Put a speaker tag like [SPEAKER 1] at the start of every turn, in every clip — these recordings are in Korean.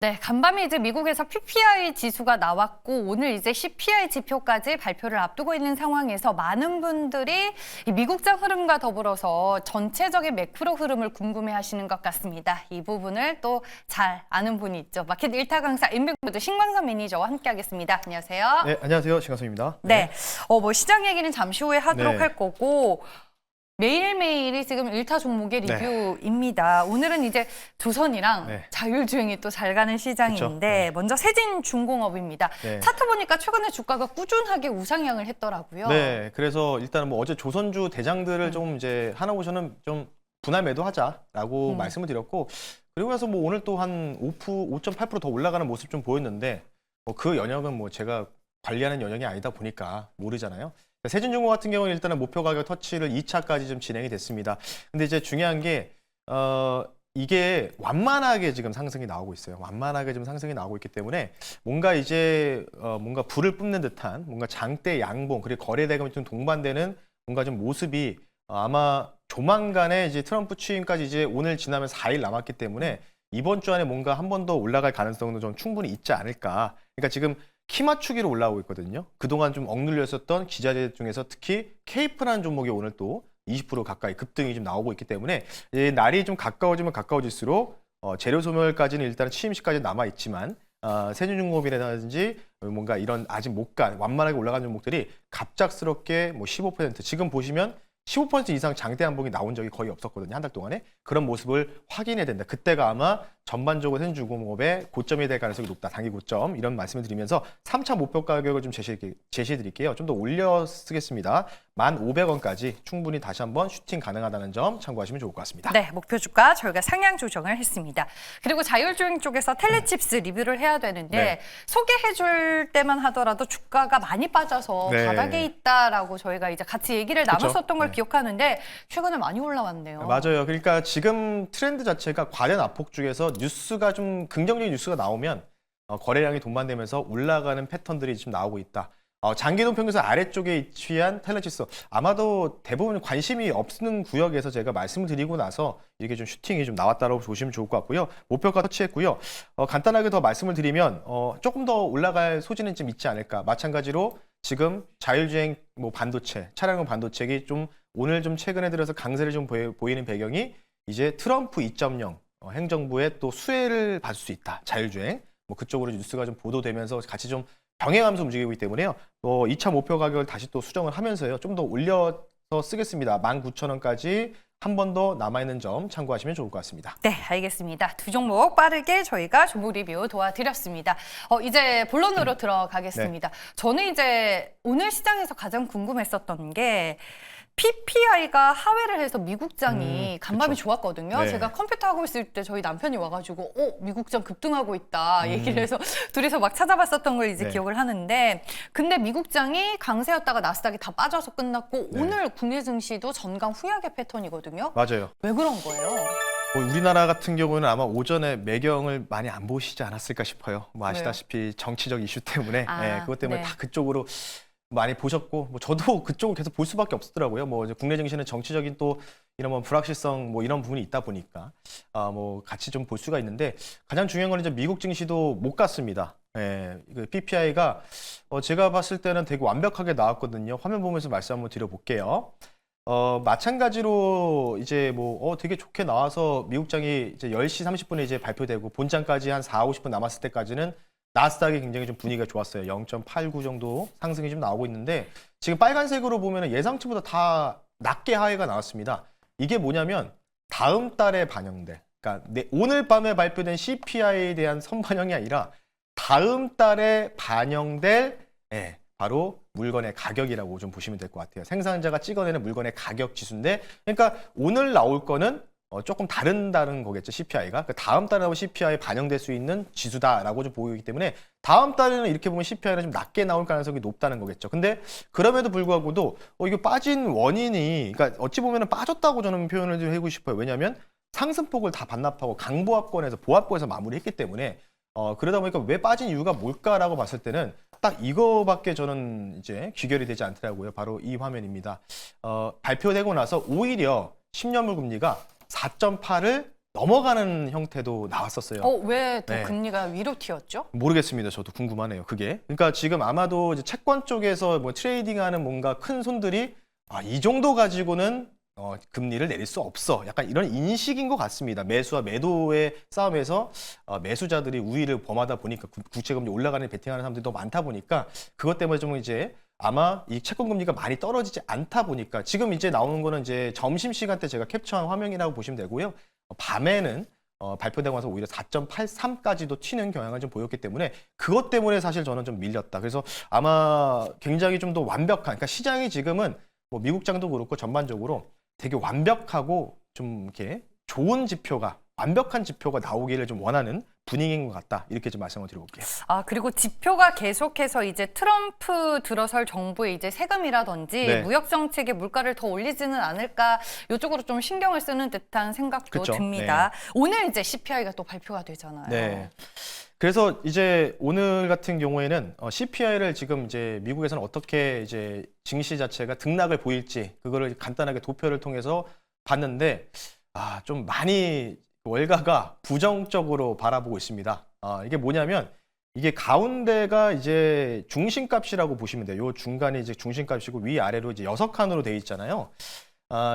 [SPEAKER 1] 네, 간밤에 이제 미국에서 PPI 지수가 나왔고 오늘 이제 CPI 지표까지 발표를 앞두고 있는 상황에서 많은 분들이 이 미국장 흐름과 더불어서 전체적인 매크로 흐름을 궁금해하시는 것 같습니다. 이 부분을 또 잘 아는 분이 있죠. 마켓 일타 강사 인백보드 신광선 매니저와 함께하겠습니다. 안녕하세요.
[SPEAKER 2] 네, 안녕하세요. 신광선입니다.
[SPEAKER 1] 네, 뭐 시장 얘기는 잠시 후에 하도록 할 거고. 매일매일이 지금 일타 종목의 리뷰입니다. 오늘은 이제 조선이랑 자율주행이 또 잘 가는 시장인데 먼저 세진중공업입니다. 차트 보니까 최근에 주가가 꾸준하게 우상향을 했더라고요.
[SPEAKER 2] 네, 그래서 일단은 뭐 어제 조선주 대장들을 좀 이제 하나보셔는 좀 분할 매도하자라고 말씀을 드렸고, 그리고 나서 뭐 오늘 또 한 5.8% 더 올라가는 모습 좀 보였는데 뭐 그 영역은 뭐 제가 관리하는 영역이 아니다 보니까 모르잖아요. 세진중공 같은 경우는 일단은 목표 가격 터치를 2차까지 좀 진행이 됐습니다. 근데 이제 중요한 게 이게 완만하게 지금 상승이 나오고 있어요. 완만하게 좀 상승이 나오고 있기 때문에 뭔가 이제 뭔가 불을 뿜는 듯한 뭔가 장대 양봉 그리고 거래 대금이 좀 동반되는 뭔가 좀 모습이 아마 조만간에 이제 트럼프 취임까지 이제 오늘 지나면 4일 남았기 때문에 이번 주 안에 뭔가 한 번 더 올라갈 가능성도 좀 충분히 있지 않을까. 그러니까 지금 키 맞추기로 올라오고 있거든요. 그동안 좀 억눌려 있었던 기자재 중에서 특히 케이프라는 종목이 오늘 또 20% 가까이 급등이 좀 나오고 있기 때문에 날이 좀 가까워지면 가까워질수록 재료 소멸까지는 일단 취임식까지 남아 있지만 세진중공업이라든지 뭔가 이런 아직 못 간 완만하게 올라가는 종목들이 갑작스럽게 뭐 15% 지금 보시면 15% 이상 장대 양봉이 나온 적이 거의 없었거든요. 한 달 동안에. 그런 모습을 확인해야 된다. 그때가 아마 전반적으로 세진중공업의 고점이 될 가능성이 높다. 단기 고점. 이런 말씀을 드리면서 3차 목표 가격을 좀 제시해 드릴게요. 좀 더 올려 쓰겠습니다. 1,500원까지 충분히 다시 한번 슈팅 가능하다는 점 참고하시면 좋을 것 같습니다.
[SPEAKER 1] 네, 목표 주가 저희가 상향 조정을 했습니다. 그리고 자율주행 쪽에서 텔레칩스 리뷰를 해야 되는데 소개해 줄 때만 하더라도 주가가 많이 빠져서 바닥에 있다라고 저희가 이제 같이 얘기를 나눴었던 걸 기억하는데 최근에 많이 올라왔네요.
[SPEAKER 2] 맞아요. 그러니까 지금 트렌드 자체가 과연 압폭 중에서 뉴스가 좀 긍정적인 뉴스가 나오면 거래량이 동반되면서 올라가는 패턴들이 지금 나오고 있다. 장기동 평균선 아래쪽에 위치한 텔레칩스 아마도 대부분 관심이 없는 구역에서 제가 말씀을 드리고 나서 이게 좀 슈팅이 좀 나왔다고 보시면 좋을 것 같고요. 목표가 터치했고요. 간단하게 더 말씀을 드리면 조금 더 올라갈 소지는 좀 있지 않을까. 마찬가지로 지금 자율주행 뭐 반도체, 차량용 반도체가 좀 오늘 좀 최근에 들어서 강세를 좀 보이는 배경이 이제 트럼프 2.0 행정부의 또 수혜를 받을 수 있다. 자율주행. 뭐 그쪽으로 뉴스가 좀 보도되면서 같이 좀 병행하면서 움직이고 있기 때문에요. 2차 목표 가격을 다시 또 수정을 하면서요. 좀 더 올려서 쓰겠습니다. 19,000원까지 한 번 더 남아있는 점 참고하시면 좋을 것 같습니다.
[SPEAKER 1] 네, 알겠습니다. 두 종목 빠르게 저희가 종목 리뷰 도와드렸습니다. 이제 본론으로 들어가겠습니다. 저는 이제 오늘 시장에서 가장 궁금했었던 게 PPI가 하회를 해서 미국장이 간밤에 좋았거든요. 제가 컴퓨터 하고 있을 때 저희 남편이 와가지고 미국장 급등하고 있다 얘기를 해서 둘이서 막 찾아봤었던 걸 이제 기억을 하는데 근데 미국장이 강세였다가 나스닥이 다 빠져서 끝났고 오늘 국내 증시도 전강 후약의 패턴이거든요.
[SPEAKER 2] 맞아요.
[SPEAKER 1] 왜 그런 거예요?
[SPEAKER 2] 우리나라 같은 경우는 아마 오전에 매경을 많이 안 보시지 않았을까 싶어요. 뭐 아시다시피 정치적 이슈 때문에 그것 때문에 다 그쪽으로 많이 보셨고, 뭐 저도 그쪽을 계속 볼 수밖에 없더라고요. 뭐 이제 국내 증시는 정치적인 또 이런 뭐 불확실성 뭐 이런 부분이 있다 보니까 뭐 같이 좀 볼 수가 있는데 가장 중요한 건 이제 미국 증시도 못 갔습니다. 그 PPI가 제가 봤을 때는 되게 완벽하게 나왔거든요. 화면 보면서 말씀 한번 드려볼게요. 마찬가지로 이제 뭐 되게 좋게 나와서 미국장이 이제 10시 30분에 이제 발표되고 본장까지 한 4, 50분 남았을 때까지는 나스닥이 굉장히 좀 분위기가 좋았어요. 0.89 정도 상승이 좀 나오고 있는데 지금 빨간색으로 보면 예상치보다 다 낮게 하회가 나왔습니다. 이게 뭐냐면 다음 달에 반영될, 그러니까 오늘 밤에 발표된 CPI에 대한 선반영이 아니라 다음 달에 반영될 바로 물건의 가격이라고 좀 보시면 될 것 같아요. 생산자가 찍어내는 물건의 가격 지수인데 그러니까 오늘 나올 거는 조금 다른 거겠죠, CPI가. 그러니까 다음 달에 CPI에 반영될 수 있는 지수다라고 좀 보이기 때문에 다음 달에는 이렇게 보면 CPI는 좀 낮게 나올 가능성이 높다는 거겠죠. 근데 그럼에도 불구하고도 이거 빠진 원인이, 그러니까 어찌 보면 빠졌다고 저는 표현을 좀 해보고 싶어요. 왜냐하면 상승폭을 다 반납하고 강보합권에서 보합권에서 마무리했기 때문에 그러다 보니까 왜 빠진 이유가 뭘까라고 봤을 때는 딱 이거밖에 저는 이제 귀결이 되지 않더라고요. 바로 이 화면입니다. 발표되고 나서 오히려 10년물 금리가 4.8을 넘어가는 형태도 나왔었어요.
[SPEAKER 1] 왜 또
[SPEAKER 2] 네.
[SPEAKER 1] 금리가 위로 튀었죠?
[SPEAKER 2] 모르겠습니다. 저도 궁금하네요. 그게. 그러니까 지금 아마도 이제 채권 쪽에서 뭐 트레이딩하는 뭔가 큰 손들이 이 정도 가지고는 금리를 내릴 수 없어. 약간 이런 인식인 것 같습니다. 매수와 매도의 싸움에서 매수자들이 우위를 범하다 보니까 국채금리 올라가는 베팅하는 사람들이 더 많다 보니까 그것 때문에 좀 이제 아마 이 채권 금리가 많이 떨어지지 않다 보니까 지금 이제 나오는 거는 이제 점심 시간 때 제가 캡처한 화면이라고 보시면 되고요. 밤에는 발표되고 나서 오히려 4.83까지도 튀는 경향을 좀 보였기 때문에 그것 때문에 사실 저는 좀 밀렸다. 그래서 아마 굉장히 좀 더 완벽한, 그러니까 시장이 지금은 뭐 미국장도 그렇고 전반적으로 되게 완벽하고 좀 이렇게 좋은 지표가, 완벽한 지표가 나오기를 좀 원하는 분위기인 것 같다. 이렇게 좀 말씀을 드려볼게요.
[SPEAKER 1] 그리고 지표가 계속해서 이제 트럼프 들어설 정부의 이제 세금이라든지
[SPEAKER 2] 네.
[SPEAKER 1] 무역 정책에 물가를 더 올리지는 않을까 이쪽으로 좀 신경을 쓰는 듯한 생각도
[SPEAKER 2] 그쵸.
[SPEAKER 1] 듭니다. 오늘 이제 CPI가 또 발표가 되잖아요.
[SPEAKER 2] 네. 그래서 이제 오늘 같은 경우에는 CPI를 지금 이제 미국에서는 어떻게 이제 증시 자체가 등락을 보일지 그거를 간단하게 도표를 통해서 봤는데 좀 많이 월가가 부정적으로 바라보고 있습니다. 이게 뭐냐면 이게 가운데가 이제 중심값이라고 보시면 돼요. 요 중간이 이제 중심값이고 위아래로 이제 6칸으로 돼 있잖아요.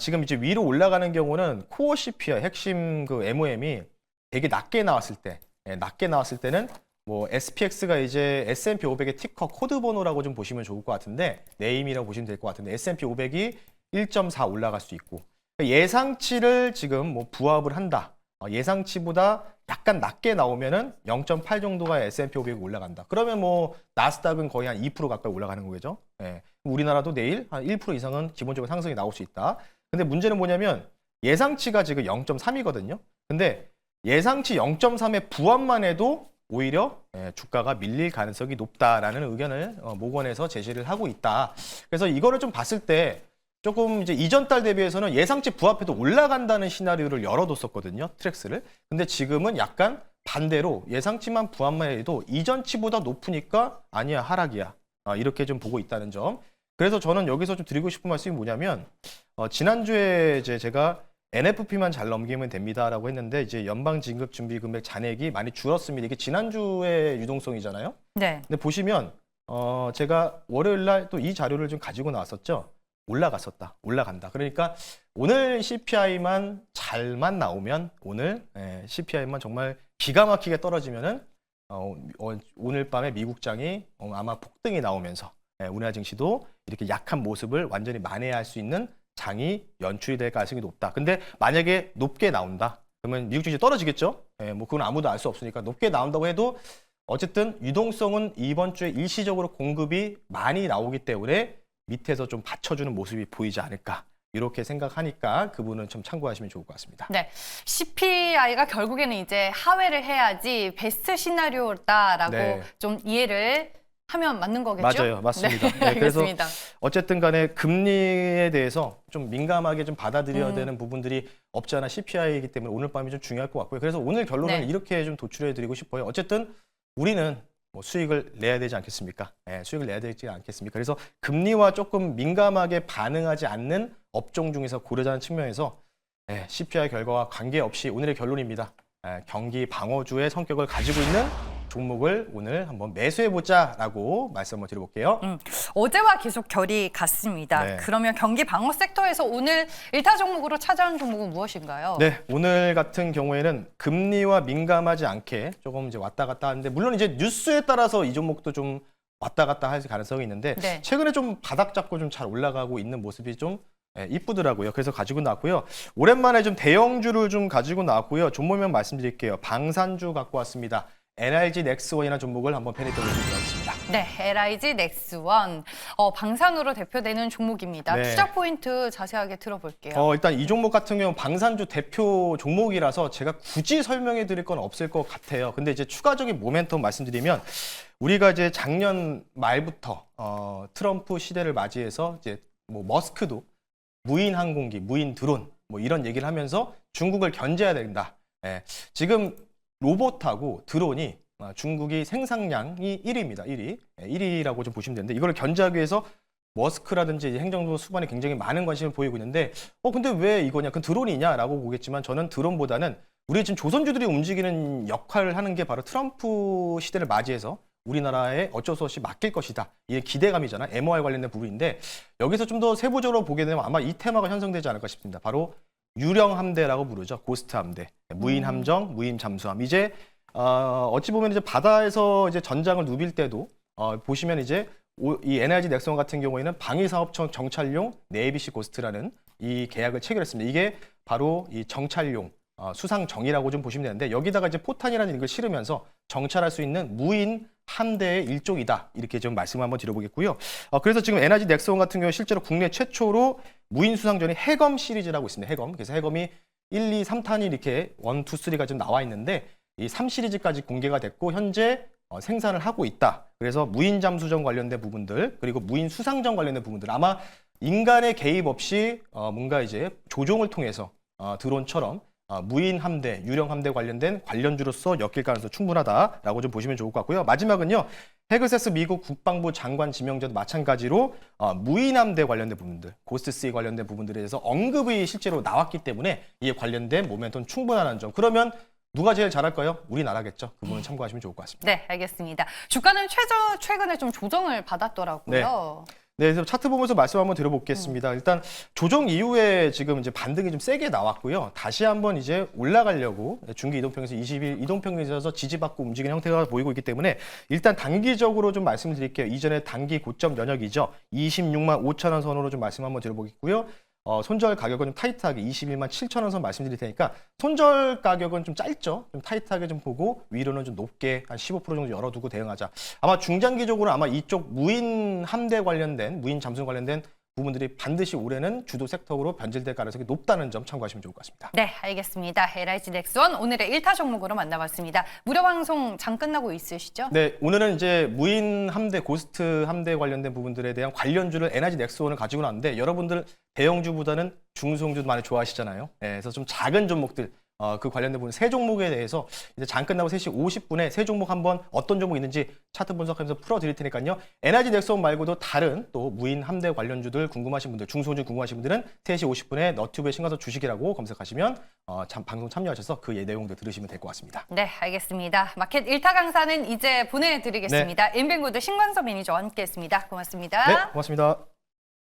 [SPEAKER 2] 지금 이제 위로 올라가는 경우는 코어 CPI 핵심 그 MOM이 되게 낮게 나왔을 때, 낮게 나왔을 때는 뭐 SPX가 이제 S&P 500의 티커 코드 번호라고 좀 보시면 좋을 것 같은데 네임이라고 보시면 될 것 같은데 S&P 500이 1.4 올라갈 수 있고 예상치를 지금 뭐 부합을 한다. 예상치보다 약간 낮게 나오면은 0.8 정도가 S&P 500이 올라간다. 그러면 뭐 나스닥은 거의 한 2% 가까이 올라가는 거겠죠. 우리나라도 내일 한 1% 이상은 기본적으로 상승이 나올 수 있다. 근데 문제는 뭐냐면 예상치가 지금 0.3이거든요. 근데 예상치 0.3의 부합만 해도 오히려 주가가 밀릴 가능성이 높다라는 의견을 모건에서 제시를 하고 있다. 그래서 이거를 좀 봤을 때 조금 이제 이전 달 대비해서는 예상치 부합해도 올라간다는 시나리오를 열어뒀었거든요. 트랙스를. 근데 지금은 약간 반대로 예상치만 부합만 해도 이전치보다 높으니까 아니야 하락이야. 이렇게 좀 보고 있다는 점. 그래서 저는 여기서 좀 드리고 싶은 말씀이 뭐냐면 지난주에 이제 제가 NFP만 잘 넘기면 됩니다라고 했는데 이제 연방진급준비금액 잔액이 많이 줄었습니다. 이게 지난주의 유동성이잖아요.
[SPEAKER 1] 네.
[SPEAKER 2] 근데 보시면 제가 월요일 날 또 이 자료를 좀 가지고 나왔었죠. 올라갔었다. 올라간다. 그러니까 오늘 CPI만 잘만 나오면 오늘 CPI만 정말 기가 막히게 떨어지면은 오늘 밤에 미국장이 아마 폭등이 나오면서 우리나라 증시도 이렇게 약한 모습을 완전히 만회할 수 있는 장이 연출이 될 가능성이 높다. 근데 만약에 높게 나온다. 그러면 미국 증시 떨어지겠죠? 뭐 그건 아무도 알 수 없으니까 높게 나온다고 해도 어쨌든 유동성은 이번 주에 일시적으로 공급이 많이 나오기 때문에 밑에서 좀 받쳐주는 모습이 보이지 않을까. 이렇게 생각하니까 그분은 좀 참고하시면 좋을 것 같습니다.
[SPEAKER 1] 네, CPI가 결국에는 이제 하회를 해야지 베스트 시나리오다라고
[SPEAKER 2] 네.
[SPEAKER 1] 좀 이해를 하면 맞는 거겠죠?
[SPEAKER 2] 맞아요. 맞습니다.
[SPEAKER 1] 네,
[SPEAKER 2] 그래서
[SPEAKER 1] 알겠습니다.
[SPEAKER 2] 어쨌든 간에 금리에 대해서 좀 민감하게 좀 받아들여야 되는 부분들이 없지 않아 CPI이기 때문에 오늘 밤이 좀 중요할 것 같고요. 그래서 오늘 결론은
[SPEAKER 1] 네.
[SPEAKER 2] 이렇게 좀 도출해 드리고 싶어요. 어쨌든 우리는 뭐 수익을 내야 되지 않겠습니까? 수익을 내야 되지 않겠습니까? 그래서 금리와 조금 민감하게 반응하지 않는 업종 중에서 고르자는 측면에서 CPI 결과와 관계없이 오늘의 결론입니다. 경기 방어주의 성격을 가지고 있는 종목을 오늘 한번 매수해보자라고 말씀을 드려볼게요.
[SPEAKER 1] 어제와 계속 결이 같습니다.
[SPEAKER 2] 네.
[SPEAKER 1] 그러면 경기 방어 섹터에서 오늘 1타 종목으로 찾아온 종목은 무엇인가요?
[SPEAKER 2] 네, 오늘 같은 경우에는 금리와 민감하지 않게 조금 이제 왔다 갔다 하는데 물론 이제 뉴스에 따라서 이 종목도 좀 왔다 갔다 할 가능성이 있는데
[SPEAKER 1] 네.
[SPEAKER 2] 최근에 좀 바닥 잡고 좀 잘 올라가고 있는 모습이 좀 이쁘더라고요. 그래서 가지고 나왔고요. 오랜만에 좀 대형주를 좀 가지고 나왔고요. 종목명 말씀드릴게요. 방산주 갖고 왔습니다. NRG 넥스원이라는 종목을 한번 펜에 떠보시도록 하겠습니다.
[SPEAKER 1] 네, LIG 넥스원 방산으로 대표되는 종목입니다.
[SPEAKER 2] 네.
[SPEAKER 1] 투자 포인트 자세하게 들어볼게요.
[SPEAKER 2] 일단 이 종목 같은 경우는 방산주 대표 종목이라서 제가 굳이 설명해 드릴 건 없을 것 같아요. 근데 이제 추가적인 모멘텀 말씀드리면 우리가 이제 작년 말부터 트럼프 시대를 맞이해서 이제 뭐 머스크도 무인 항공기, 무인 드론 뭐 이런 얘기를 하면서 중국을 견제해야 된다. 지금 로봇하고 드론이 중국이 생산량이 1위입니다. 1위. 1위라고 좀 보시면 되는데 이걸 견제하기 위해서 머스크라든지 행정부 수반에 굉장히 많은 관심을 보이고 있는데 근데 왜 이거냐? 그 드론이냐라고 보겠지만 저는 드론보다는 우리 지금 조선주들이 움직이는 역할을 하는 게 바로 트럼프 시대를 맞이해서 우리나라에 어쩔 수 없이 맡길 것이다. 이게 기대감이잖아. MOR 관련된 부분인데 여기서 좀 더 세부적으로 보게 되면 아마 이 테마가 형성되지 않을까 싶습니다. 바로 유령 함대라고 부르죠. 고스트 함대, 무인 함정, 무인 잠수함. 이제 어찌 보면 이제 바다에서 이제 전장을 누빌 때도 보시면 이제 이 NRG 넥슨 같은 경우에는 방위사업청 정찰용 네이비시 고스트라는 이 계약을 체결했습니다. 이게 바로 이 정찰용 수상정이라고 좀 보시면 되는데 여기다가 이제 포탄이라는 걸 실으면서 정찰할 수 있는 무인 함대의 일종이다. 이렇게 좀 말씀을 한번 드려보겠고요. 그래서 지금 NRG 넥슨 같은 경우 실제로 국내 최초로 무인 수상전이 해검 시리즈라고 있습니다. 해검. 그래서 해검이 1, 2, 3탄이 이렇게 1, 2, 3가 좀 나와 있는데 이 3시리즈까지 공개가 됐고 현재 생산을 하고 있다. 그래서 무인 잠수정 관련된 부분들 그리고 무인 수상정 관련된 부분들 아마 인간의 개입 없이 뭔가 이제 조종을 통해서 드론처럼 무인 함대, 유령 함대 관련된 관련주로서 엮일 가능성이 충분하다라고 좀 보시면 좋을 것 같고요. 마지막은요. 헤그세스 미국 국방부 장관 지명자도 마찬가지로 무인 함대 관련된 부분들, 고스트-C 관련된 부분들에 대해서 언급이 실제로 나왔기 때문에 이에 관련된 모멘텀 충분하다는 점. 그러면 누가 제일 잘할까요? 우리나라겠죠. 그 부분 참고하시면 좋을 것 같습니다.
[SPEAKER 1] 네, 알겠습니다. 주가는 최근에 좀 조정을 받았더라고요.
[SPEAKER 2] 네, 그래서 차트 보면서 말씀 한번 드려보겠습니다. 일단 조정 이후에 지금 이제 반등이 좀 세게 나왔고요. 다시 한번 이제 올라가려고 중기 이동평균에서 20일 이동평균에 있어서 지지받고 움직이는 형태가 보이고 있기 때문에 일단 단기적으로 좀 말씀을 드릴게요. 이전에 단기 고점 연역이죠. 26만 5천 원 선으로 좀 말씀 한번 드려보겠고요. 손절 가격은 좀 타이트하게 21만 7천 원 선 말씀드릴 테니까 손절 가격은 좀 짧죠. 좀 타이트하게 좀 보고 위로는 좀 높게 한 15% 정도 열어두고 대응하자. 아마 중장기적으로 아마 이쪽 무인 함대 관련된 무인 잠수정 관련된 부분들이 반드시 올해는 주도 섹터로 변질될 가능성이 높다는 점 참고하시면 좋을 것 같습니다.
[SPEAKER 1] 네, 알겠습니다. LIG 넥슨 오늘의 1타 종목으로 만나봤습니다. 무료 방송 장 끝나고 있으시죠?
[SPEAKER 2] 네, 오늘은 이제 무인 함대, 고스트 함대 관련된 부분들에 대한 관련주를 NRG 넥슨을 가지고 나왔는데 여러분들 대형주보다는 중소형주도 많이 좋아하시잖아요. 네, 그래서 좀 작은 종목들 그 관련된 부분 세 종목에 대해서 이제 장 끝나고 3시 50분에 세 종목 한번 어떤 종목 있는지 차트 분석하면서 풀어드릴 테니까요. NRG 넥슨 말고도 다른 또 무인 함대 관련주들 궁금하신 분들, 중소주 궁금하신 분들은 3시 50분에 너튜브에 신가서 주식이라고 검색하시면 방송 참여하셔서 그 내용들 들으시면 될 것 같습니다.
[SPEAKER 1] 네, 알겠습니다. 마켓 1타 강사는 이제 보내드리겠습니다. 인뱅구드 신광섭 매니저와 함께했습니다. 고맙습니다.
[SPEAKER 2] 네, 고맙습니다.